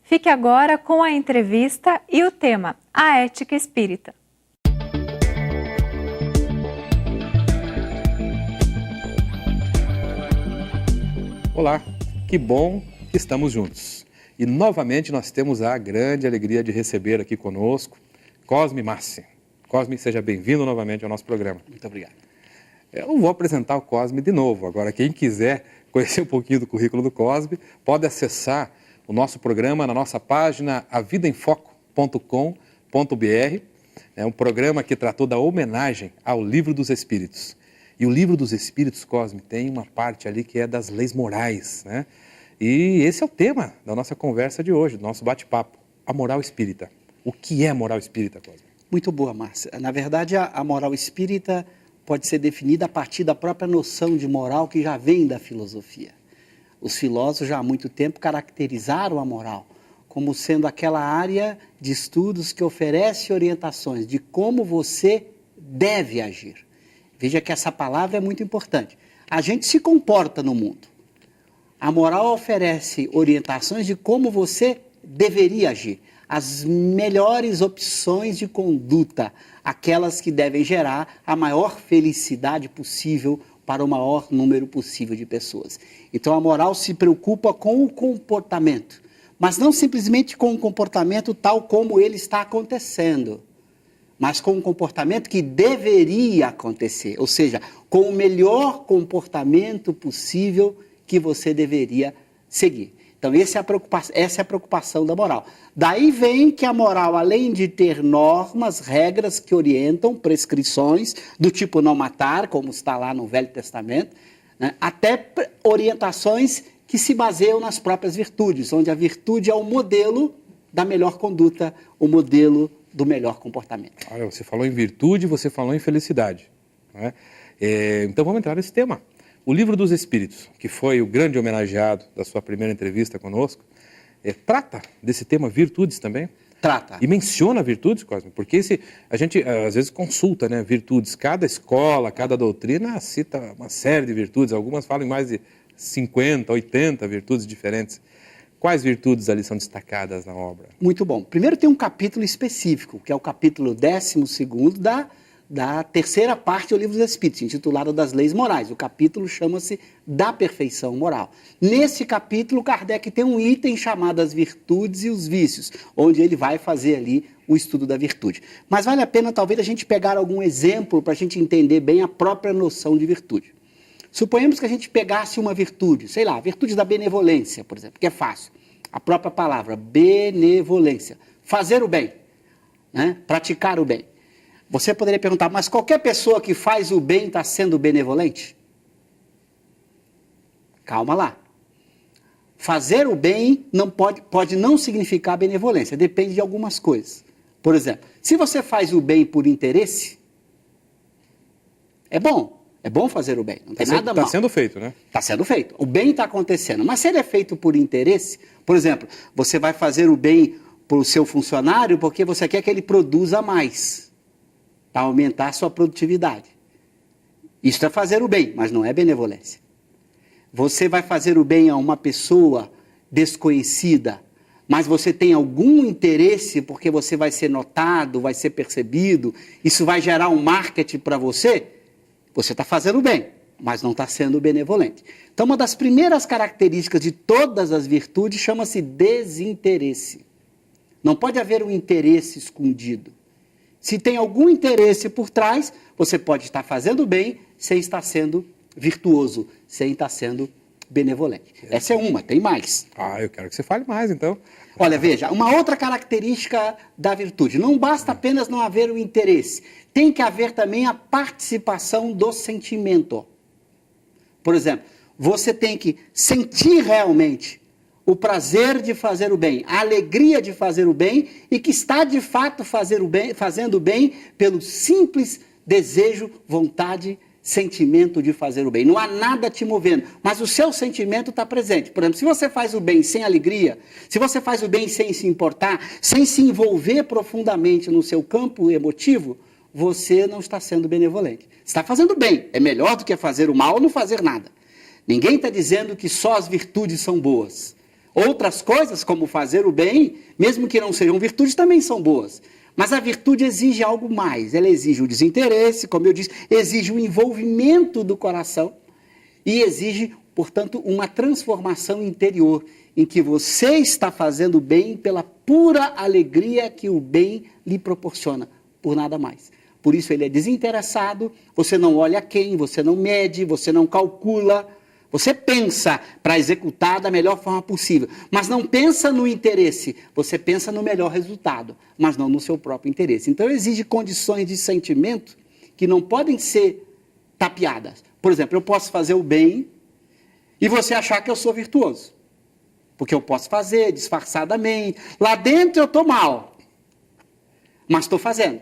Fique agora com a entrevista e o tema, a ética espírita. Olá, que bom que estamos juntos. E novamente nós temos a grande alegria de receber aqui conosco Cosme Massi. Cosme, seja bem-vindo novamente ao nosso programa. Muito obrigado. Eu vou apresentar o Cosme de novo. Agora, quem quiser conhecer um pouquinho do currículo do Cosme, pode acessar o nosso programa na nossa página avidaemfoco.com.br. É um programa que tratou da homenagem ao Livro dos Espíritos. E o Livro dos Espíritos, Cosme, tem uma parte ali que é das leis morais, né? E esse é o tema da nossa conversa de hoje, do nosso bate-papo, a moral espírita. O que é moral espírita, Cosme? Muito boa, Márcia. Na verdade, a moral espírita pode ser definida a partir da própria noção de moral que já vem da filosofia. Os filósofos já há muito tempo caracterizaram a moral como sendo aquela área de estudos que oferece orientações de como você deve agir. Veja que essa palavra é muito importante. A gente se comporta no mundo. A moral oferece orientações de como você deveria agir. As melhores opções de conduta, aquelas que devem gerar a maior felicidade possível para o maior número possível de pessoas. Então a moral se preocupa com o comportamento, mas não simplesmente com o comportamento tal como ele está acontecendo, mas com um comportamento que deveria acontecer, ou seja, com o melhor comportamento possível que você deveria seguir. Então essa é a preocupação da moral. Daí vem que a moral, além de ter normas, regras que orientam, prescrições, do tipo não matar, como está lá no Velho Testamento, né, até orientações que se baseiam nas próprias virtudes, onde a virtude é o modelo da melhor conduta, o modelo do melhor comportamento. Olha, você falou em virtude, você falou em felicidade, né? Então vamos entrar nesse tema. O Livro dos Espíritos, que foi o grande homenageado da sua primeira entrevista conosco, trata desse tema virtudes também? Trata. E menciona virtudes, Cosme? Porque a gente às vezes consulta, né, virtudes. Cada escola, cada doutrina cita uma série de virtudes. Algumas falam em mais de 50, 80 virtudes diferentes. Quais virtudes ali são destacadas na obra? Muito bom. Primeiro tem um capítulo específico, que é o capítulo 12º da terceira parte do Livro dos Espíritos, intitulado Das Leis Morais. O capítulo chama-se Da Perfeição Moral. Nesse capítulo, Kardec tem um item chamado As Virtudes e os Vícios, onde ele vai fazer ali o estudo da virtude. Mas vale a pena, talvez, a gente pegar algum exemplo para a gente entender bem a própria noção de virtude. Suponhamos que a gente pegasse uma virtude, sei lá, a virtude da benevolência, por exemplo, que é fácil. A própria palavra, benevolência. Fazer o bem, né? Praticar o bem. Você poderia perguntar, mas qualquer pessoa que faz o bem está sendo benevolente? Calma lá. Fazer o bem não pode não significar benevolência, depende de algumas coisas. Por exemplo, se você faz o bem por interesse, é bom fazer o bem, não tem nada mal. Está sendo feito, né? Está sendo feito, o bem está acontecendo, mas se ele é feito por interesse, por exemplo, você vai fazer o bem para o seu funcionário porque você quer que ele produza mais, para aumentar a sua produtividade. Isso é fazer o bem, mas não é benevolência. Você vai fazer o bem a uma pessoa desconhecida, mas você tem algum interesse porque você vai ser notado, vai ser percebido, isso vai gerar um marketing para você, você está fazendo bem, mas não está sendo benevolente. Então, uma das primeiras características de todas as virtudes chama-se desinteresse. Não pode haver um interesse escondido. Se tem algum interesse por trás, você pode estar fazendo bem sem estar sendo virtuoso, sem estar sendo benevolente. Essa é uma, tem mais. Eu quero que você fale mais, então. Olha, veja, uma outra característica da virtude. Não basta apenas não haver o interesse. Tem que haver também a participação do sentimento. Por exemplo, você tem que sentir realmente o prazer de fazer o bem, a alegria de fazer o bem e que está de fato fazendo o bem pelo simples desejo, vontade, sentimento de fazer o bem. Não há nada te movendo, mas o seu sentimento está presente. Por exemplo, se você faz o bem sem alegria, se você faz o bem sem se importar, sem se envolver profundamente no seu campo emotivo, você não está sendo benevolente. Está fazendo bem, é melhor do que fazer o mal ou não fazer nada. Ninguém está dizendo que só as virtudes são boas. Outras coisas, como fazer o bem, mesmo que não sejam virtudes, também são boas. Mas a virtude exige algo mais. Ela exige o desinteresse, como eu disse, exige o envolvimento do coração e exige, portanto, uma transformação interior, em que você está fazendo bem pela pura alegria que o bem lhe proporciona, por nada mais. Por isso ele é desinteressado, você não olha quem, você não mede, você não calcula, você pensa para executar da melhor forma possível, mas não pensa no interesse, você pensa no melhor resultado, mas não no seu próprio interesse. Então exige condições de sentimento que não podem ser tapeadas. Por exemplo, eu posso fazer o bem e você achar que eu sou virtuoso, porque eu posso fazer disfarçadamente, lá dentro eu estou mal, mas estou fazendo.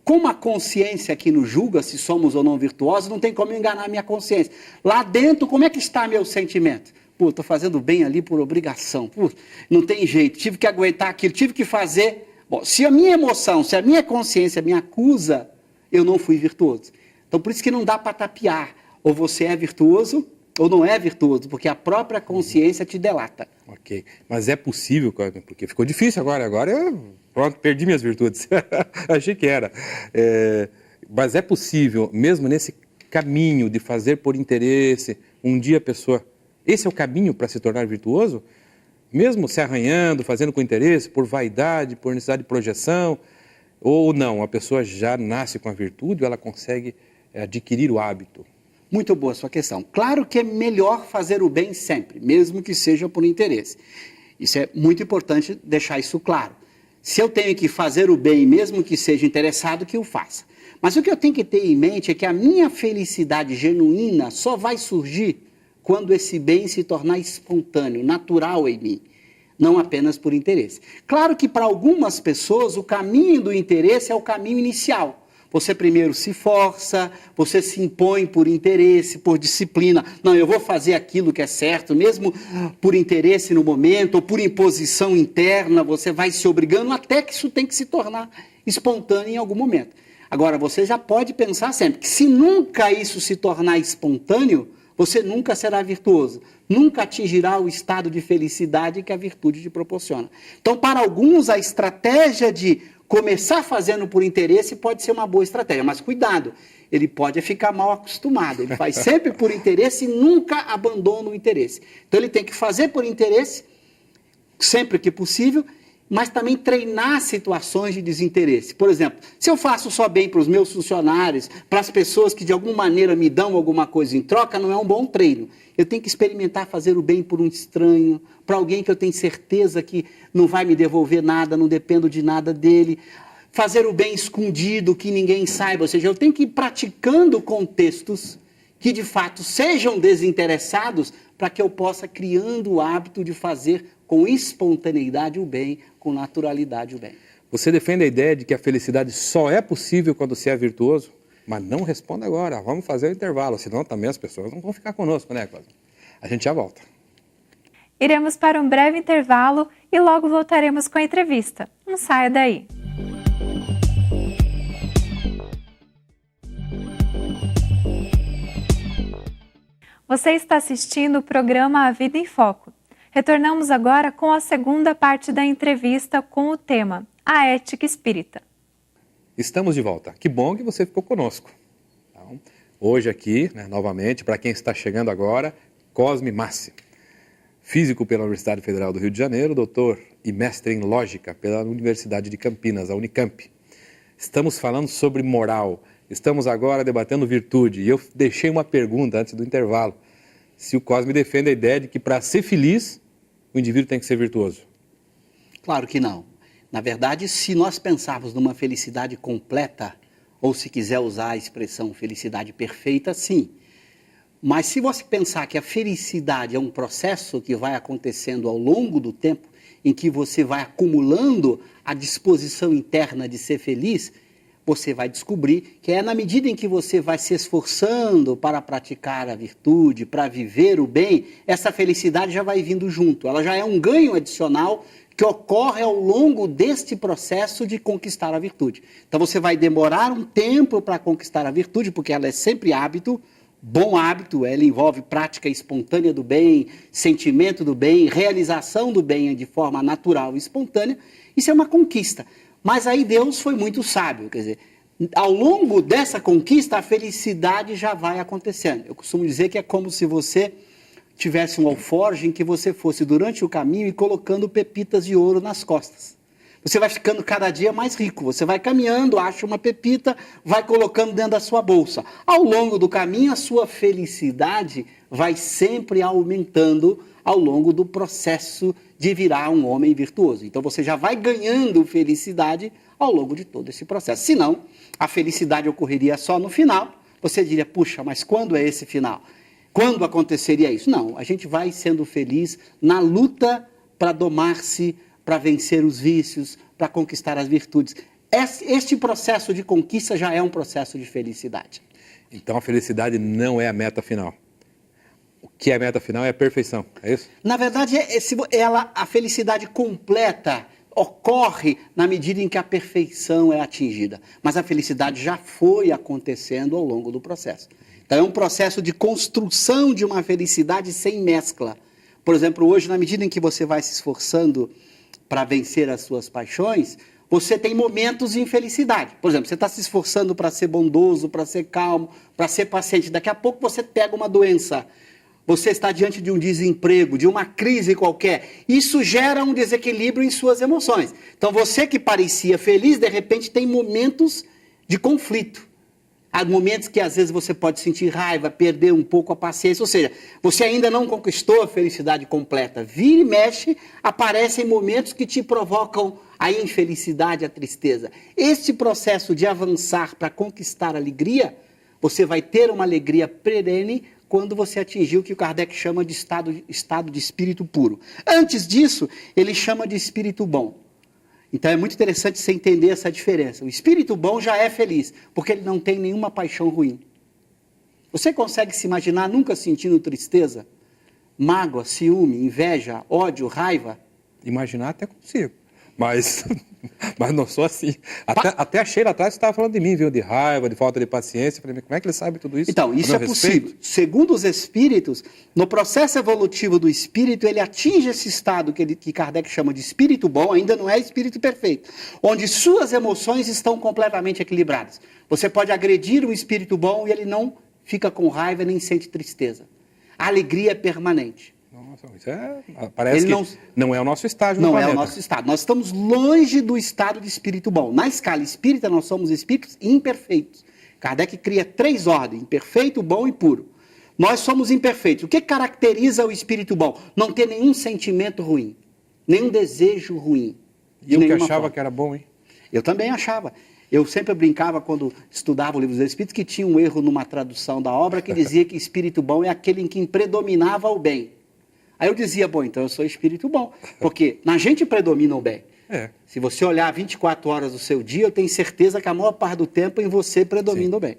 Como a consciência que nos julga se somos ou não virtuosos, não tem como enganar a minha consciência. Lá dentro, como é que está meu sentimento? Pô, estou fazendo bem ali por obrigação. Pô, não tem jeito, tive que aguentar aquilo, tive que fazer. Bom, se a minha emoção, se a minha consciência me acusa, eu não fui virtuoso. Então, por isso que não dá para tapear. Ou você é virtuoso, ou não é virtuoso, porque a própria consciência te delata. Ok, mas é possível, porque ficou difícil agora eu pronto, perdi minhas virtudes, achei que era. Mas é possível, mesmo nesse caminho de fazer por interesse, um dia a pessoa... Esse é o caminho para se tornar virtuoso? Mesmo se arranhando, fazendo com interesse, por vaidade, por necessidade de projeção, ou não, a pessoa já nasce com a virtude ou ela consegue adquirir o hábito? Muito boa a sua questão. Claro que é melhor fazer o bem sempre, mesmo que seja por interesse. Isso é muito importante deixar isso claro. Se eu tenho que fazer o bem, mesmo que seja interessado, que eu faça. Mas o que eu tenho que ter em mente é que a minha felicidade genuína só vai surgir quando esse bem se tornar espontâneo, natural em mim, não apenas por interesse. Claro que para algumas pessoas o caminho do interesse é o caminho inicial. Você primeiro se força, você se impõe por interesse, por disciplina. Não, eu vou fazer aquilo que é certo, mesmo por interesse no momento, ou por imposição interna, você vai se obrigando até que isso tem que se tornar espontâneo em algum momento. Agora, você já pode pensar sempre que se nunca isso se tornar espontâneo, você nunca será virtuoso, nunca atingirá o estado de felicidade que a virtude te proporciona. Então, para alguns, a estratégia de começar fazendo por interesse pode ser uma boa estratégia, mas cuidado, ele pode ficar mal acostumado, ele faz sempre por interesse e nunca abandona o interesse. Então ele tem que fazer por interesse, sempre que possível, mas também treinar situações de desinteresse. Por exemplo, se eu faço só bem para os meus funcionários, para as pessoas que de alguma maneira me dão alguma coisa em troca, não é um bom treino. Eu tenho que experimentar fazer o bem por um estranho, para alguém que eu tenho certeza que não vai me devolver nada, não dependo de nada dele. Fazer o bem escondido, que ninguém saiba. Ou seja, eu tenho que ir praticando contextos que de fato sejam desinteressados para que eu possa criando o hábito de fazer com espontaneidade o bem, com naturalidade o bem. Você defende a ideia de que a felicidade só é possível quando se é virtuoso? Mas não responda agora, vamos fazer o intervalo, senão também as pessoas não vão ficar conosco, né, Cosme? A gente já volta. Iremos para um breve intervalo e logo voltaremos com a entrevista. Não saia daí. Você está assistindo o programa A Vida em Foco. Retornamos agora com a segunda parte da entrevista com o tema A Ética Espírita. Estamos de volta. Que bom que você ficou conosco. Então, hoje aqui, novamente, para quem está chegando agora, Cosme Massi, físico pela Universidade Federal do Rio de Janeiro, doutor e mestre em lógica pela Universidade de Campinas, a Unicamp. Estamos falando sobre moral, estamos agora debatendo virtude. E eu deixei uma pergunta antes do intervalo. Se o Cosme defende a ideia de que para ser feliz, o indivíduo tem que ser virtuoso. Claro que não. Na verdade, se nós pensarmos numa felicidade completa, ou se quiser usar a expressão felicidade perfeita, sim. Mas se você pensar que a felicidade é um processo que vai acontecendo ao longo do tempo, em que você vai acumulando a disposição interna de ser feliz, você vai descobrir que é na medida em que você vai se esforçando para praticar a virtude, para viver o bem, essa felicidade já vai vindo junto. Ela já é um ganho adicional que ocorre ao longo deste processo de conquistar a virtude. Então você vai demorar um tempo para conquistar a virtude, porque ela é sempre hábito, bom hábito, ela envolve prática espontânea do bem, sentimento do bem, realização do bem de forma natural e espontânea. Isso é uma conquista. Mas aí Deus foi muito sábio, quer dizer, ao longo dessa conquista a felicidade já vai acontecendo. Eu costumo dizer que é como se você tivesse um alforje em que você fosse durante o caminho e colocando pepitas de ouro nas costas. Você vai ficando cada dia mais rico, você vai caminhando, acha uma pepita, vai colocando dentro da sua bolsa. Ao longo do caminho, a sua felicidade vai sempre aumentando ao longo do processo de virar um homem virtuoso. Então você já vai ganhando felicidade ao longo de todo esse processo. Senão, a felicidade ocorreria só no final. Você diria, puxa, mas quando é esse final? Quando aconteceria isso? Não, a gente vai sendo feliz na luta para domar-se, para vencer os vícios, para conquistar as virtudes. Este processo de conquista já é um processo de felicidade. Então a felicidade não é a meta final. O que é a meta final é a perfeição, é isso? Na verdade, a felicidade completa ocorre na medida em que a perfeição é atingida. Mas a felicidade já foi acontecendo ao longo do processo. Então é um processo de construção de uma felicidade sem mescla. Por exemplo, hoje, na medida em que você vai se esforçando para vencer as suas paixões, você tem momentos de infelicidade. Por exemplo, você está se esforçando para ser bondoso, para ser calmo, para ser paciente. Daqui a pouco você pega uma doença. Você está diante de um desemprego, de uma crise qualquer. Isso gera um desequilíbrio em suas emoções. Então você que parecia feliz, de repente tem momentos de conflito. Há momentos que às vezes você pode sentir raiva, perder um pouco a paciência, ou seja, você ainda não conquistou a felicidade completa. Vira e mexe, aparecem momentos que te provocam a infelicidade, a tristeza. Este processo de avançar para conquistar a alegria, você vai ter uma alegria perene quando você atingir o que o Kardec chama de estado de espírito puro. Antes disso, ele chama de espírito bom. Então é muito interessante você entender essa diferença. O espírito bom já é feliz, porque ele não tem nenhuma paixão ruim. Você consegue se imaginar nunca sentindo tristeza, mágoa, ciúme, inveja, ódio, raiva? Imaginar até consigo, mas não sou assim. Até a Sheila atrás estava falando de mim, viu? De raiva, de falta de paciência. Eu falei, como é que ele sabe tudo isso? Então, isso é possível. Segundo os espíritos, no processo evolutivo do espírito, ele atinge esse estado que Kardec chama de espírito bom, ainda não é espírito perfeito, onde suas emoções estão completamente equilibradas. Você pode agredir um espírito bom e ele não fica com raiva nem sente tristeza. A alegria é permanente. Nossa, isso parece que não é o nosso estágio no planeta. Não é o nosso estado. Nós estamos longe do estado de espírito bom. Na escala espírita, nós somos espíritos imperfeitos. Kardec cria 3 ordens: perfeito, bom e puro. Nós somos imperfeitos. O que caracteriza o espírito bom? Não ter nenhum sentimento ruim, nenhum desejo ruim. E eu que achava que era bom, hein? Eu também achava. Eu sempre brincava, quando estudava o Livro dos Espíritos, que tinha um erro numa tradução da obra que dizia que espírito bom é aquele em quem predominava o bem. Aí eu dizia, bom, então eu sou espírito bom, porque na gente predomina o bem. Se você olhar 24 horas do seu dia, eu tenho certeza que a maior parte do tempo em você predomina o bem.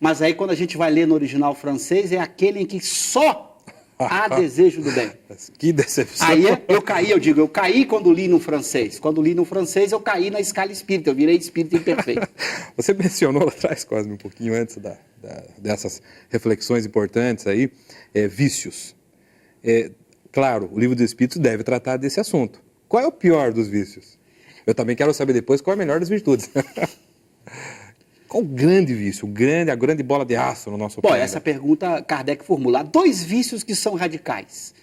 Mas aí quando a gente vai ler no original francês, é aquele em que só há desejo do bem. Que decepção. Aí eu caí quando li no francês. Quando li no francês, eu caí na escala espírita, eu virei espírito imperfeito. Você mencionou lá atrás, Cosme, um pouquinho antes dessas reflexões importantes aí, vícios. Claro, o Livro dos Espíritos deve tratar desse assunto. Qual é o pior dos vícios? Eu também quero saber depois qual é a melhor das virtudes. Qual o grande vício, a grande bola de aço no nosso planeta? Essa pergunta Kardec formula. Há 2 vícios que são radicais,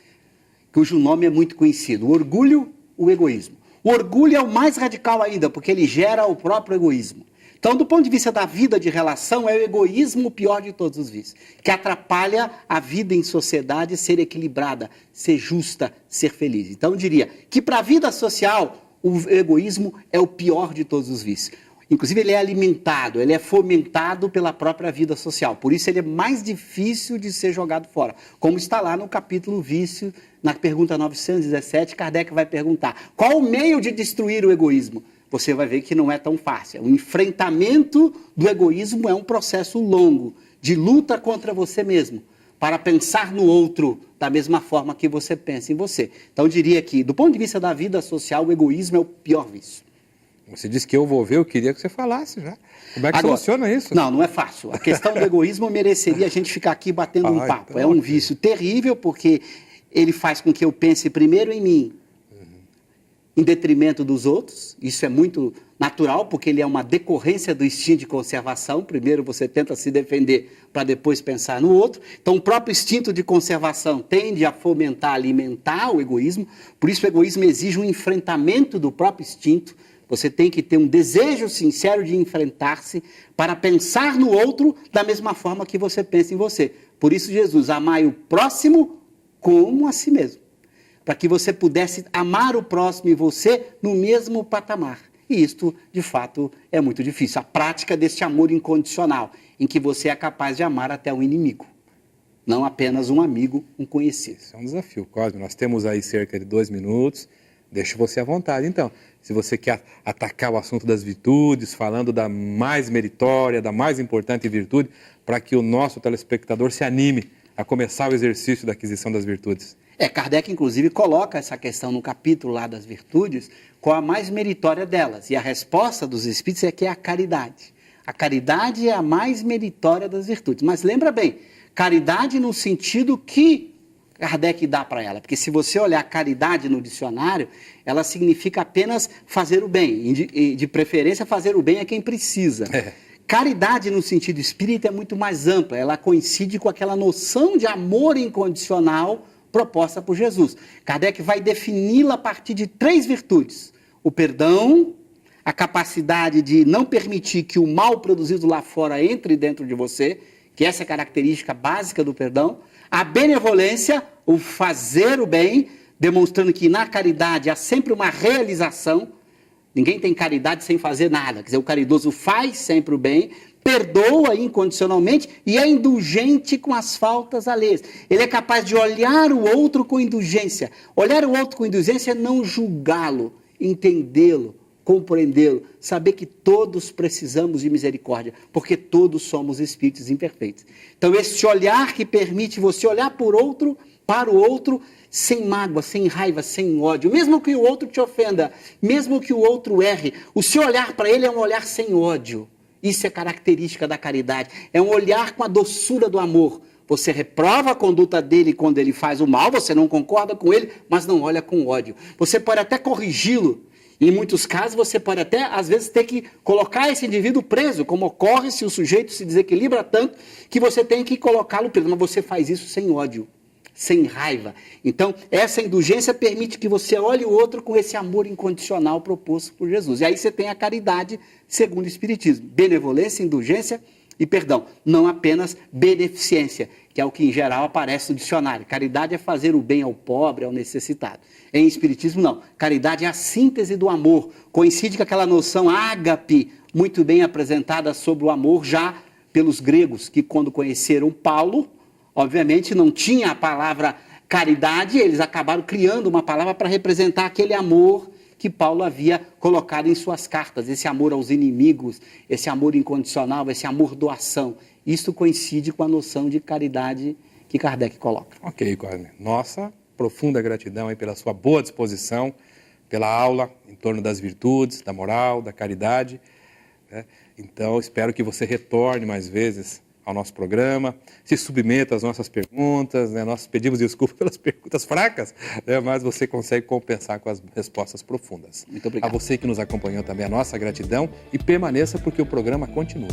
cujo nome é muito conhecido: o orgulho e o egoísmo. O orgulho é o mais radical ainda, porque ele gera o próprio egoísmo. Então, do ponto de vista da vida de relação, é o egoísmo o pior de todos os vícios, que atrapalha a vida em sociedade ser equilibrada, ser justa, ser feliz. Então, eu diria que para a vida social, o egoísmo é o pior de todos os vícios. Inclusive, ele é alimentado, ele é fomentado pela própria vida social. Por isso, ele é mais difícil de ser jogado fora. Como está lá no capítulo Vício, na pergunta 917, Kardec vai perguntar: qual o meio de destruir o egoísmo? Você vai ver que não é tão fácil. O enfrentamento do egoísmo é um processo longo, de luta contra você mesmo, para pensar no outro da mesma forma que você pensa em você. Então, eu diria que, do ponto de vista da vida social, o egoísmo é o pior vício. Você disse que eu vou ver, eu queria que você falasse já. Como é que Agora, soluciona isso? Não é fácil. A questão do egoísmo mereceria a gente ficar aqui batendo um papo. Então, é um vício terrível, porque ele faz com que eu pense primeiro em mim, em detrimento dos outros. Isso é muito natural, porque ele é uma decorrência do instinto de conservação. Primeiro você tenta se defender para depois pensar no outro. Então o próprio instinto de conservação tende a fomentar, alimentar o egoísmo. Por isso o egoísmo exige um enfrentamento do próprio instinto. Você tem que ter um desejo sincero de enfrentar-se para pensar no outro da mesma forma que você pensa em você. Por isso Jesus, amai o próximo como a si mesmo. Para que você pudesse amar o próximo e você no mesmo patamar. E isto, de fato, é muito difícil. A prática deste amor incondicional, em que você é capaz de amar até um inimigo. Não apenas um amigo, um conhecido. Isso é um desafio, Cosme. Nós temos aí cerca de 2 minutos. Deixo você à vontade, então. Se você quer atacar o assunto das virtudes, falando da mais meritória, da mais importante virtude, para que o nosso telespectador se anime a começar o exercício da aquisição das virtudes. Kardec, inclusive, coloca essa questão no capítulo lá das virtudes, com a mais meritória delas. E a resposta dos Espíritos é que é a caridade. A caridade é a mais meritória das virtudes. Mas lembra bem, caridade no sentido que Kardec dá para ela. Porque se você olhar caridade no dicionário, ela significa apenas fazer o bem. E de preferência, fazer o bem a quem precisa. Caridade no sentido espírita é muito mais ampla. Ela coincide com aquela noção de amor incondicional proposta por Jesus. Kardec vai defini-la a partir de 3 virtudes. O perdão, a capacidade de não permitir que o mal produzido lá fora entre dentro de você, que essa é a característica básica do perdão. A benevolência, o fazer o bem, demonstrando que na caridade há sempre uma realização. Ninguém tem caridade sem fazer nada. Quer dizer, o caridoso faz sempre o bem, perdoa incondicionalmente e é indulgente com as faltas alheias. Ele é capaz de olhar o outro com indulgência. Olhar o outro com indulgência é não julgá-lo, entendê-lo, compreendê-lo, saber que todos precisamos de misericórdia, porque todos somos espíritos imperfeitos. Então, esse olhar que permite você olhar para o outro, sem mágoa, sem raiva, sem ódio, mesmo que o outro te ofenda, mesmo que o outro erre, o seu olhar para ele é um olhar sem ódio. Isso é característica da caridade, é um olhar com a doçura do amor. Você reprova a conduta dele quando ele faz o mal, você não concorda com ele, mas não olha com ódio. Você pode até corrigi-lo. Em muitos casos, você pode até, às vezes, ter que colocar esse indivíduo preso, como ocorre se o sujeito se desequilibra tanto que você tem que colocá-lo preso. Mas você faz isso sem ódio, sem raiva. Então, essa indulgência permite que você olhe o outro com esse amor incondicional proposto por Jesus. E aí você tem a caridade segundo o Espiritismo. Benevolência, indulgência e perdão. Não apenas beneficência, que é o que em geral aparece no dicionário. Caridade é fazer o bem ao pobre, ao necessitado. Em Espiritismo, não. Caridade é a síntese do amor. Coincide com aquela noção ágape, muito bem apresentada sobre o amor já pelos gregos, que quando conheceram Paulo, obviamente não tinha a palavra caridade, eles acabaram criando uma palavra para representar aquele amor que Paulo havia colocado em suas cartas, esse amor aos inimigos, esse amor incondicional, esse amor doação. Isso coincide com a noção de caridade que Kardec coloca. Ok, Cosme. Nossa profunda gratidão aí pela sua boa disposição, pela aula em torno das virtudes, da moral, da caridade, né? Então, espero que você retorne mais vezes ao nosso programa, se submeta às nossas perguntas, né? Nós pedimos desculpa pelas perguntas fracas, né? Mas você consegue compensar com as respostas profundas. Muito obrigado. A você que nos acompanhou também, a nossa gratidão e permaneça porque o programa continua.